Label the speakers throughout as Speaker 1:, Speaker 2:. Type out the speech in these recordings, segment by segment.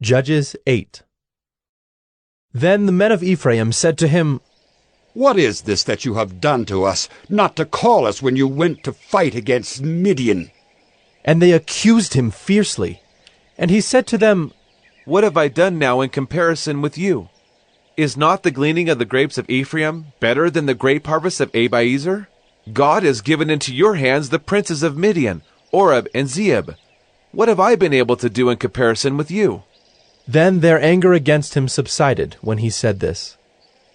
Speaker 1: Judges 8. Then the men of Ephraim said to him,
Speaker 2: "What is this that you have done to us, not to call us when you went to fight against Midian?"
Speaker 1: And they accused him fiercely. And he said to them,
Speaker 3: "What have I done now in comparison with you? Is not the gleaning of the grapes of Ephraim better than the grape harvest of Abiezer? God has given into your hands the princes of Midian, Oreb and Zeeb. What have I been able to do in comparison with you?"
Speaker 1: Then their anger against him subsided when he said this.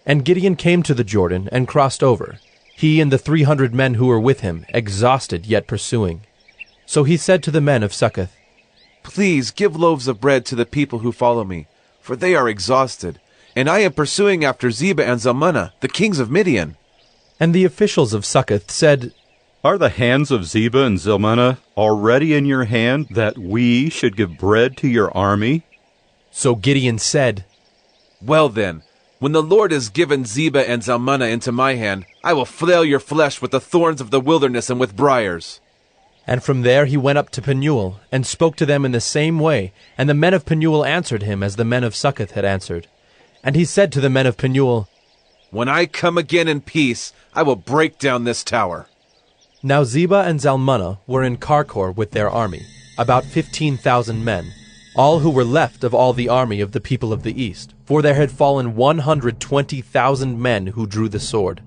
Speaker 1: And Gideon came to the Jordan and crossed over, he and the 300 men who were with him, exhausted yet pursuing. So he said to the men of Succoth,
Speaker 3: "Please give loaves of bread to the people who follow me, for they are exhausted, and I am pursuing after Zebah and Zalmunna, the kings of Midian."
Speaker 1: And the officials of Succoth said,
Speaker 4: "Are the hands of Zebah and Zalmunna already in your hand, that we should give bread to your army?"
Speaker 1: So Gideon said,
Speaker 3: "Well then, when the Lord has given Zebah and Zalmunna into my hand, I will flail your flesh with the thorns of the wilderness and with briars."
Speaker 1: And from there he went up to Penuel, and spoke to them in the same way, and the men of Penuel answered him as the men of Succoth had answered. And he said to the men of Penuel,
Speaker 3: "When I come again in peace, I will break down this tower."
Speaker 1: Now Zebah and Zalmunna were in Karkor with their army, about 15,000 men, all who were left of all the army of the people of the east, for there had fallen 120,000 men who drew the sword.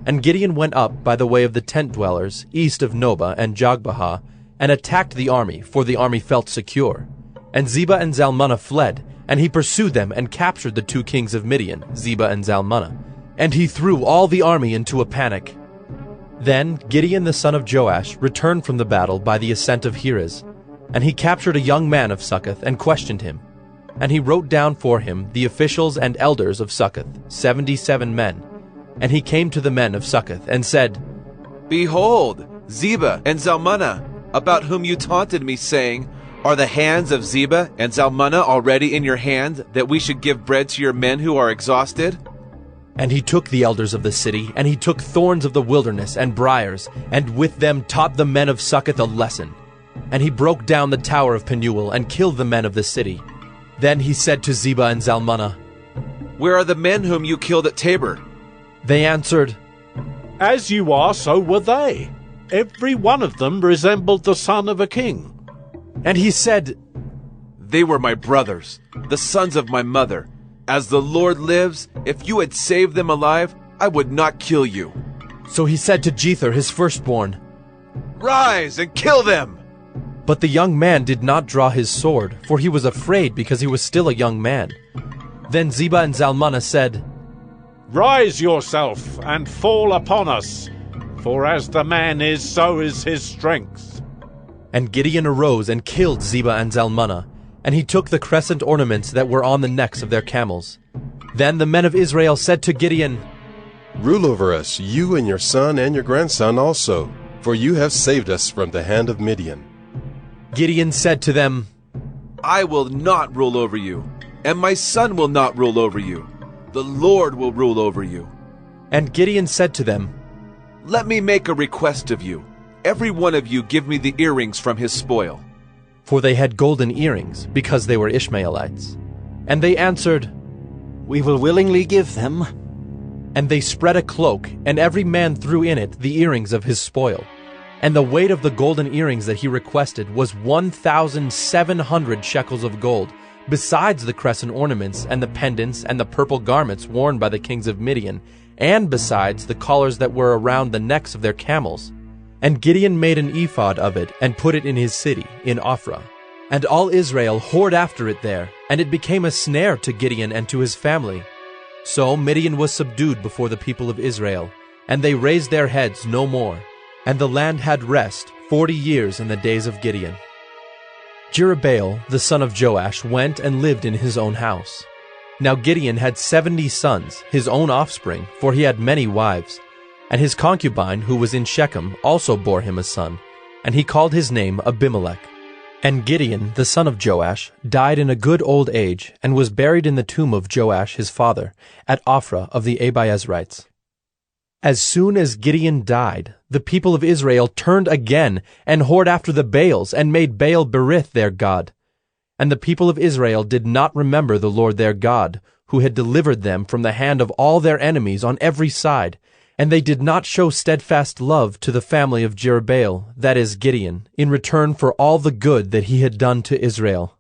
Speaker 1: And Gideon went up by the way of the tent dwellers, east of Nobah and Jogbehah, and attacked the army, for the army felt secure. And Zebah and Zalmunna fled, and he pursued them and captured the 2 kings of Midian, Zebah and Zalmunna. And he threw all the army into a panic. Then Gideon the son of Joash returned from the battle by the ascent of Heres, and he captured a young man of Succoth and questioned him. And he wrote down for him the officials and elders of Succoth, 77 men. And he came to the men of Succoth and said,
Speaker 3: "Behold, Zebah and Zalmunna, about whom you taunted me, saying, 'Are the hands of Zebah and Zalmunna already in your hand, that we should give bread to your men who are exhausted?'
Speaker 1: And he took the elders of the city, and he took thorns of the wilderness and briars, and with them taught the men of Succoth a lesson. And he broke down the tower of Penuel, and killed the men of the city. Then he said to Zebah and Zalmunna,
Speaker 3: 'Where are the men whom you killed at Tabor?'
Speaker 1: They answered,
Speaker 5: "As you are, so were they. Every one of them resembled the son of a king."
Speaker 1: And he said,
Speaker 3: "They were my brothers, the sons of my mother. As the Lord lives, if you had saved them alive, I would not kill you."
Speaker 1: So he said to Jether his firstborn,
Speaker 3: "Rise and kill them!"
Speaker 1: But the young man did not draw his sword, for he was afraid because he was still a young man. Then Zebah and Zalmunna said,
Speaker 5: "Rise yourself and fall upon us, for as the man is, so is his strength."
Speaker 1: And Gideon arose and killed Zebah and Zalmunna, and he took the crescent ornaments that were on the necks of their camels. Then the men of Israel said to Gideon,
Speaker 6: "Rule over us, you and your son and your grandson also, for you have saved us from the hand of Midian."
Speaker 1: Gideon said to them,
Speaker 3: "I will not rule over you, and my son will not rule over you. The Lord will rule over you."
Speaker 1: And Gideon said to them,
Speaker 3: "Let me make a request of you. Every one of you give me the earrings from his spoil."
Speaker 1: For they had golden earrings, because they were Ishmaelites. And they answered,
Speaker 7: "We will willingly give them."
Speaker 1: And they spread a cloak, and every man threw in it the earrings of his spoil. And the weight of the golden earrings that he requested was 1,700 shekels of gold, besides the crescent ornaments and the pendants and the purple garments worn by the kings of Midian, and besides the collars that were around the necks of their camels. And Gideon made an ephod of it and put it in his city, in Ophrah. And all Israel whored after it there, and it became a snare to Gideon and to his family. So Midian was subdued before the people of Israel, and they raised their heads no more. And the land had rest 40 years in the days of Gideon. Jerubbaal, the son of Joash, went and lived in his own house. Now Gideon had 70 sons, his own offspring, for he had many wives. And his concubine, who was in Shechem, also bore him a son, and he called his name Abimelech. And Gideon, the son of Joash, died in a good old age, and was buried in the tomb of Joash his father, at Ophrah of the Abiezrites. As soon as Gideon died, the people of Israel turned again and whored after the Baals and made Baal Berith their god. And the people of Israel did not remember the Lord their God, who had delivered them from the hand of all their enemies on every side. And they did not show steadfast love to the family of Jerubbaal, that is Gideon, in return for all the good that he had done to Israel.